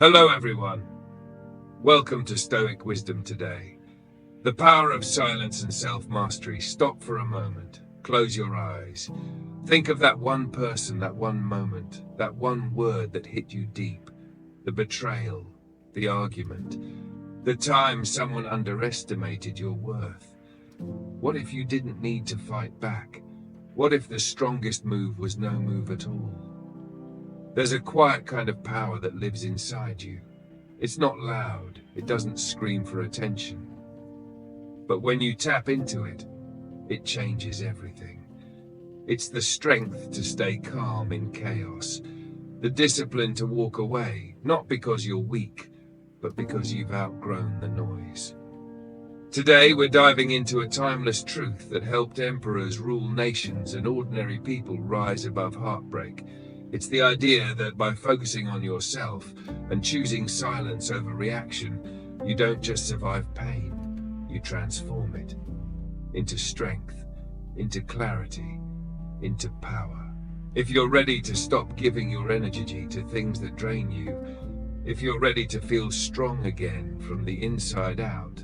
Hello everyone. Welcome to Stoic Wisdom today. The power of silence and self-mastery. Stop for a moment. Close your eyes. Think of that one person, that one moment, that one word that hit you deep. The betrayal, the argument, the time someone underestimated your worth. What if you didn't need to fight back? What if the strongest move was no move at all? There's a quiet kind of power that lives inside you. It's not loud, it doesn't scream for attention. But when you tap into it, it changes everything. It's the strength to stay calm in chaos, the discipline to walk away, not because you're weak, but because you've outgrown the noise. Today we're diving into a timeless truth that helped emperors rule nations and ordinary people rise above heartbreak. It's the idea that by focusing on yourself and choosing silence over reaction, you don't just survive pain, you transform it into strength, into clarity, into power. If you're ready to stop giving your energy to things that drain you, if you're ready to feel strong again from the inside out,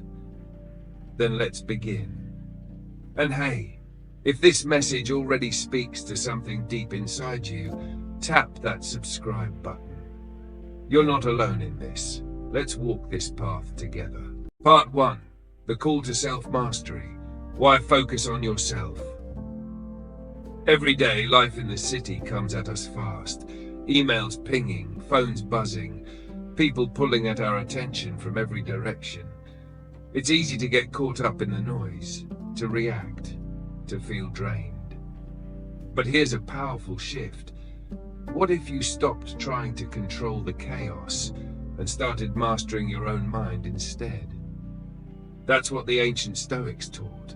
then let's begin. And hey, if this message already speaks to something deep inside you, tap that subscribe button. You're not alone in this. Let's walk this path together. Part 1. The call to self-mastery. Why focus on yourself? Every day, life in the city comes at us fast. Emails pinging, phones buzzing, people pulling at our attention from every direction. It's easy to get caught up in the noise, to react, to feel drained. But here's a powerful shift. What if you stopped trying to control the chaos and started mastering your own mind instead? That's what the ancient Stoics taught.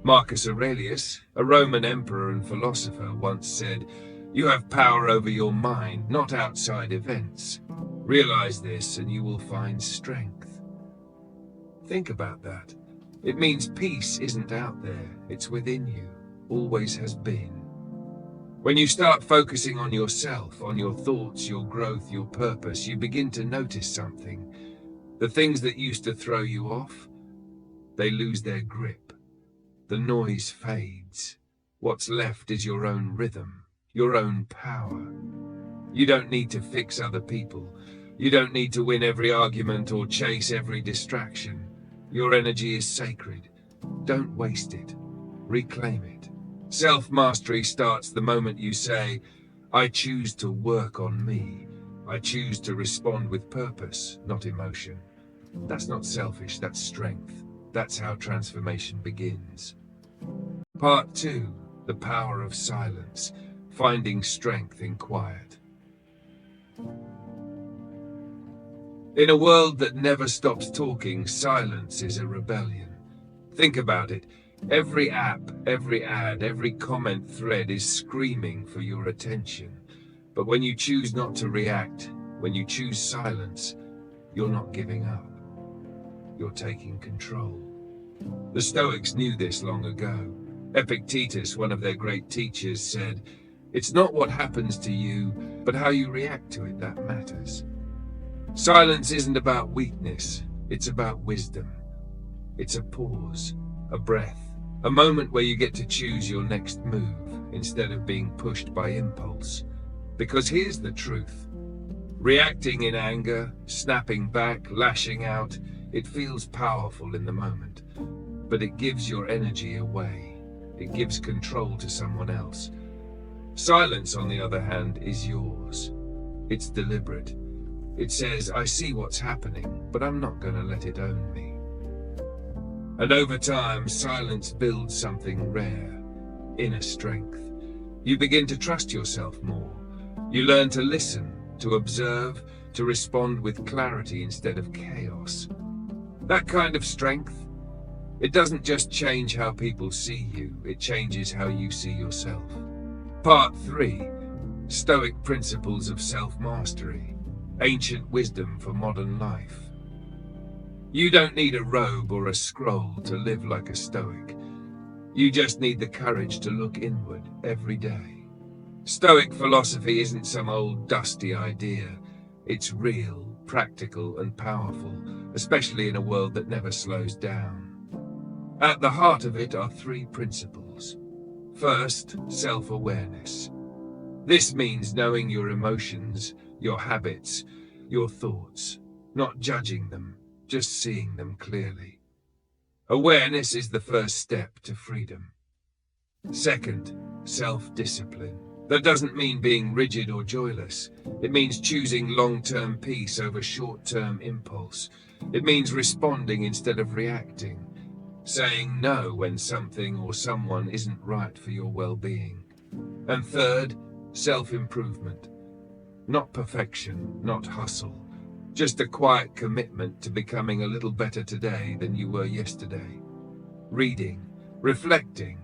Marcus Aurelius, a Roman emperor and philosopher, once said, "You have power over your mind, not outside events. Realize this and you will find strength." Think about that. It means peace isn't out there, it's within you, always has been. When you start focusing on yourself, on your thoughts, your growth, your purpose, you begin to notice something. The things that used to throw you off, they lose their grip. The noise fades. What's left is your own rhythm, your own power. You don't need to fix other people. You don't need to win every argument or chase every distraction. Your energy is sacred. Don't waste it. Reclaim it. Self-mastery starts the moment you say, "I choose to work on me. I choose to respond with purpose, not emotion." That's not selfish, that's strength. That's how transformation begins. Part 2. The power of silence. Finding strength in quiet. In a world that never stops talking, silence is a rebellion. Think about it. Every app, every ad, every comment thread is screaming for your attention. But when you choose not to react, when you choose silence, you're not giving up. You're taking control. The Stoics knew this long ago. Epictetus, one of their great teachers, said, "It's not what happens to you, but how you react to it that matters." Silence isn't about weakness, it's about wisdom. It's a pause, a breath, a moment where you get to choose your next move instead of being pushed by impulse. Because here's the truth. Reacting in anger, snapping back, lashing out, it feels powerful in the moment, but it gives your energy away. It gives control to someone else. Silence, on the other hand, is yours. It's deliberate. It says, "I see what's happening, but I'm not going to let it own me." And over time, silence builds something rare, inner strength. You begin to trust yourself more. You learn to listen, to observe, to respond with clarity instead of chaos. That kind of strength, it doesn't just change how people see you, it changes how you see yourself. Part 3. Stoic Principles of Self-Mastery. Ancient wisdom for modern life. You don't need a robe or a scroll to live like a Stoic. You just need the courage to look inward every day. Stoic philosophy isn't some old dusty idea. It's real, practical, and powerful, especially in a world that never slows down. At the heart of it are three principles. First, self-awareness. This means knowing your emotions, your habits, your thoughts, not judging them, just seeing them clearly. Awareness is the first step to freedom. Second, self-discipline. That doesn't mean being rigid or joyless. It means choosing long-term peace over short-term impulse. It means responding instead of reacting, saying no when something or someone isn't right for your well-being. And third, self-improvement. Not perfection, not hustle, just a quiet commitment to becoming a little better today than you were yesterday. Reading, reflecting,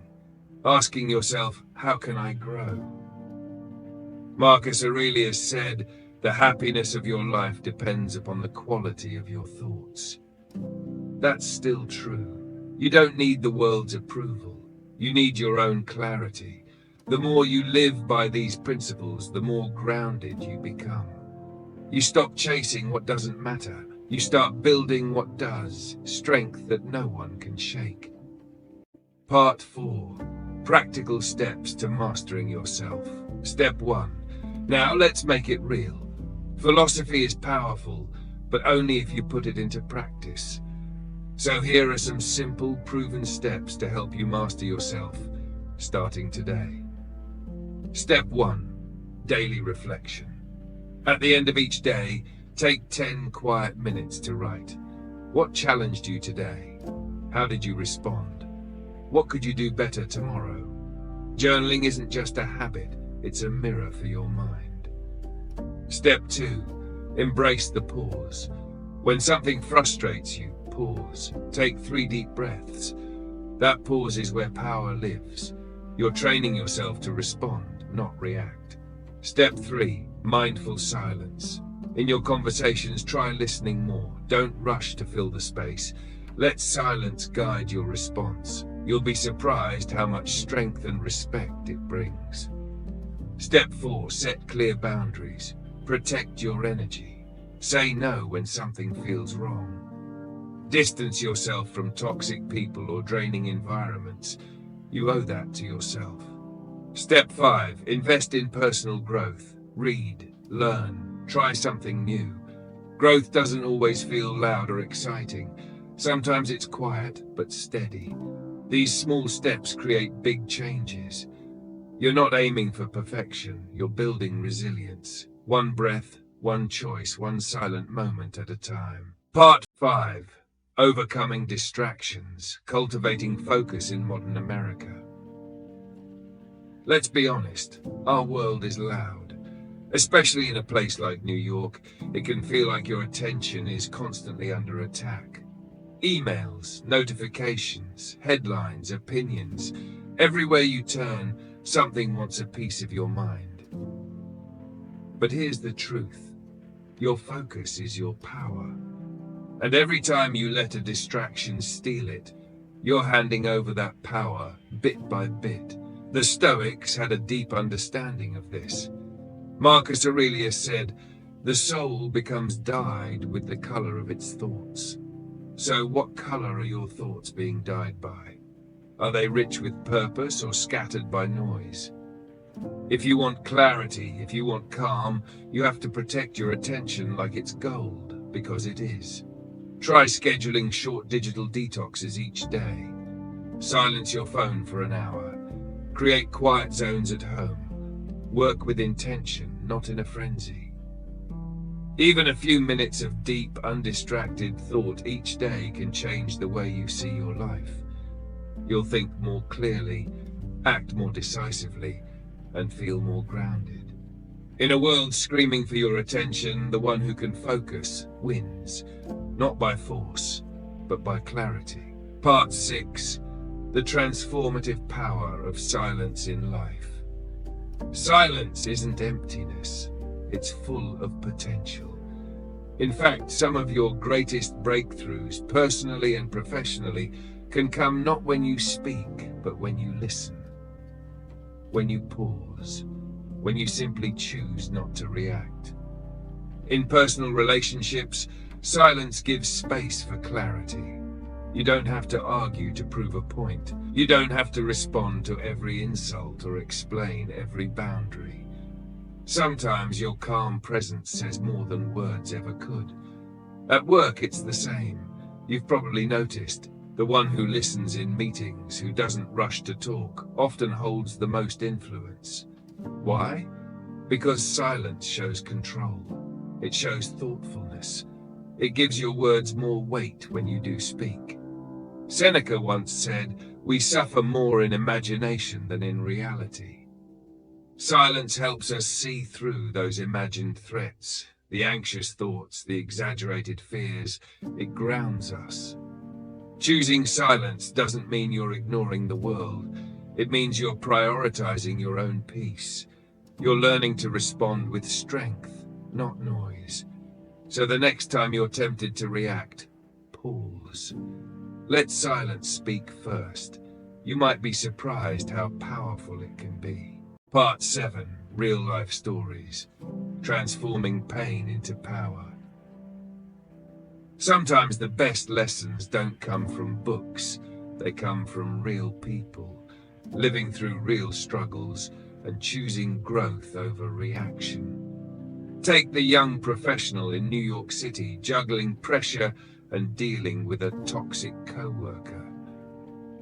asking yourself, how can I grow? Marcus Aurelius said, the happiness of your life depends upon the quality of your thoughts. That's still true. You don't need the world's approval. You need your own clarity. The more you live by these principles, the more grounded you become. You stop chasing what doesn't matter. You start building what does, strength that no one can shake. Part 4. Practical steps to mastering yourself. Step 1. Now let's make it real. Philosophy is powerful, but only if you put it into practice. So here are some simple, proven steps to help you master yourself, starting today. Step 1. Daily reflection. At the end of each day, take 10 quiet minutes to write. What challenged you today? How did you respond? What could you do better tomorrow? Journaling isn't just a habit, it's a mirror for your mind. Step 2. Embrace the pause. When something frustrates you, pause. Take 3 deep breaths. That pause is where power lives. You're training yourself to respond, not react. Step 3. Mindful silence. In your conversations, try listening more. Don't rush to fill the space. Let silence guide your response. You'll be surprised how much strength and respect it brings. Step 4. Set clear boundaries. Protect your energy. Say no when something feels wrong. Distance yourself from toxic people or draining environments. You owe that to yourself. Step 5. Invest in personal growth. Read, learn, try something new. Growth doesn't always feel loud or exciting. Sometimes it's quiet but steady. These small steps create big changes. You're not aiming for perfection, you're building resilience. One breath, one choice, one silent moment at a time. Part 5. Overcoming distractions, cultivating focus in modern America. Let's be honest, our world is loud. Especially in a place like New York, it can feel like your attention is constantly under attack. Emails, notifications, headlines, opinions. Everywhere you turn, something wants a piece of your mind. But here's the truth. Your focus is your power. And every time you let a distraction steal it, you're handing over that power bit by bit. The Stoics had a deep understanding of this. Marcus Aurelius said, the soul becomes dyed with the color of its thoughts. So what color are your thoughts being dyed by? Are they rich with purpose or scattered by noise? If you want clarity, if you want calm, you have to protect your attention like it's gold, because it is. Try scheduling short digital detoxes each day. Silence your phone for an hour. Create quiet zones at home. Work with intention, not in a frenzy. Even a few minutes of deep, undistracted thought each day can change the way you see your life. You'll think more clearly, act more decisively, and feel more grounded. In a world screaming for your attention, the one who can focus wins, not by force, but by clarity. Part 6. The transformative power of silence in life. Silence isn't emptiness, it's full of potential. In fact, some of your greatest breakthroughs, personally and professionally, can come not when you speak, but when you listen. When you pause, when you simply choose not to react. In personal relationships, silence gives space for clarity. You don't have to argue to prove a point. You don't have to respond to every insult or explain every boundary. Sometimes your calm presence says more than words ever could. At work, it's the same. You've probably noticed, the one who listens in meetings, who doesn't rush to talk, often holds the most influence. Why? Because silence shows control. It shows thoughtfulness. It gives your words more weight when you do speak. Seneca once said, "We suffer more in imagination than in reality." Silence helps us see through those imagined threats, the anxious thoughts, the exaggerated fears. It grounds us. Choosing silence doesn't mean you're ignoring the world. It means you're prioritizing your own peace. You're learning to respond with strength, not noise. So the next time you're tempted to react, pause. Let silence speak first. You might be surprised how powerful it can be. Part 7. Real-life stories. Transforming pain into power. Sometimes the best lessons don't come from books. They come from real people, living through real struggles and choosing growth over reaction. Take the young professional in New York City juggling pressure and dealing with a toxic co-worker.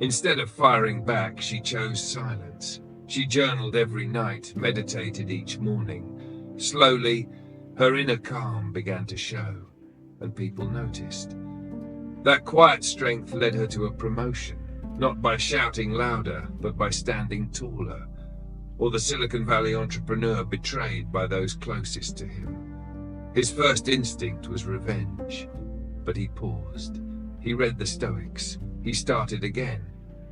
Instead of firing back, she chose silence. She journaled every night, meditated each morning. Slowly, her inner calm began to show, and people noticed. That quiet strength led her to a promotion, not by shouting louder, but by standing taller. Or the Silicon Valley entrepreneur betrayed by those closest to him. His first instinct was revenge, but he paused. He read the Stoics. He started again,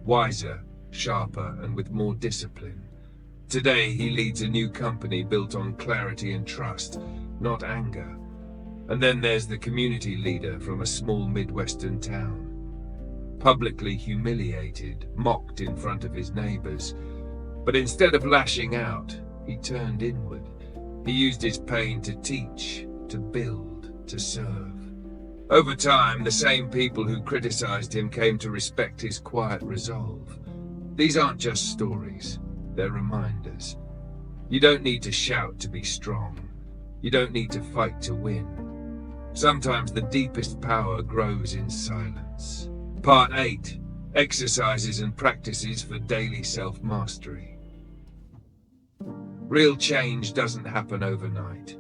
wiser, sharper, and with more discipline. Today, he leads a new company built on clarity and trust, not anger. And then there's the community leader from a small Midwestern town. Publicly humiliated, mocked in front of his neighbors. But instead of lashing out, he turned inward. He used his pain to teach, to build, to serve. Over time, the same people who criticized him came to respect his quiet resolve. These aren't just stories, they're reminders. You don't need to shout to be strong. You don't need to fight to win. Sometimes the deepest power grows in silence. Part 8. Exercises and practices for daily self-mastery. Real change doesn't happen overnight.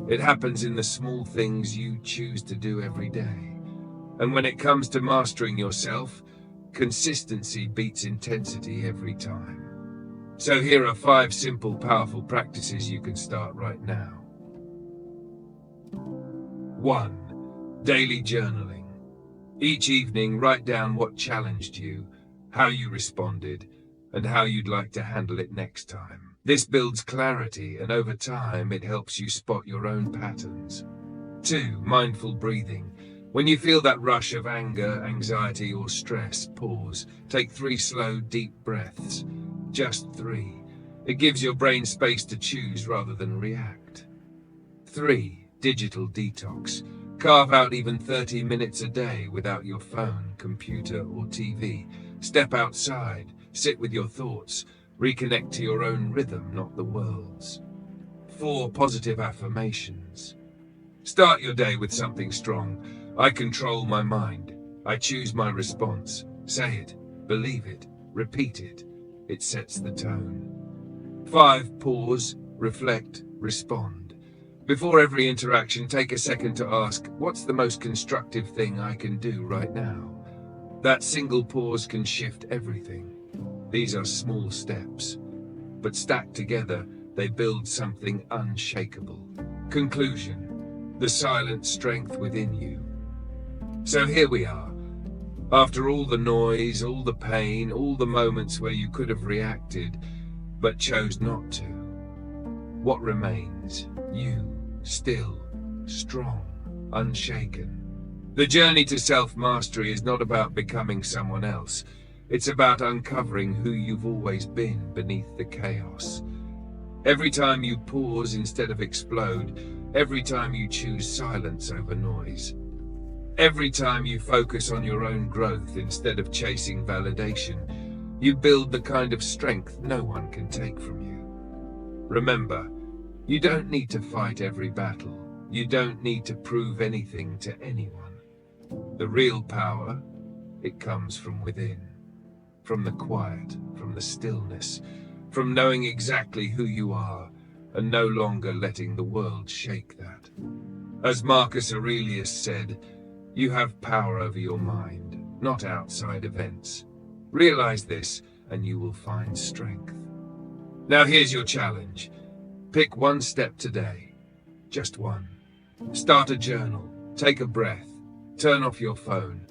It happens in the small things you choose to do every day. And when it comes to mastering yourself, consistency beats intensity every time. So here are 5 simple, powerful practices you can start right now. 1. Daily journaling. Each evening, write down what challenged you, how you responded, and how you'd like to handle it next time. This builds clarity, and over time, it helps you spot your own patterns. 2. Mindful breathing. When you feel that rush of anger, anxiety, or stress, pause. Take 3 slow, deep breaths. Just 3. It gives your brain space to choose rather than react. 3. Digital detox. Carve out even 30 minutes a day without your phone, computer, or TV. Step outside, sit with your thoughts, reconnect to your own rhythm, not the world's. 4. Positive affirmations. Start your day with something strong. I control my mind. I choose my response. Say it, believe it, repeat it. It sets the tone. 5. Pause, reflect, respond. Before every interaction, take a second to ask, what's the most constructive thing I can do right now? That single pause can shift everything. These are small steps, but stacked together, they build something unshakable. Conclusion: the silent strength within you. So here we are. After all the noise, all the pain, all the moments where you could have reacted, but chose not to. What remains? You, still, strong, unshaken. The journey to self-mastery is not about becoming someone else. It's about uncovering who you've always been beneath the chaos. Every time you pause instead of explode, every time you choose silence over noise, every time you focus on your own growth instead of chasing validation, you build the kind of strength no one can take from you. Remember, you don't need to fight every battle. You don't need to prove anything to anyone. The real power, it comes from within, from the quiet, from the stillness, from knowing exactly who you are and no longer letting the world shake that. As Marcus Aurelius said, you have power over your mind, not outside events. Realize this and you will find strength. Now here's your challenge. Pick one step today, just one. Start a journal, take a breath, turn off your phone.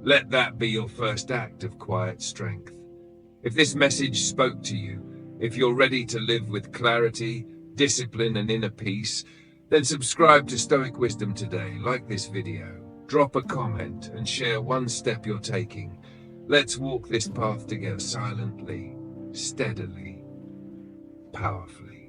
Let that be your first act of quiet strength. If this message spoke to you, if you're ready to live with clarity, discipline and inner peace, then subscribe to Stoic Wisdom today, like this video, drop a comment and share one step you're taking. Let's walk this path together silently, steadily, powerfully.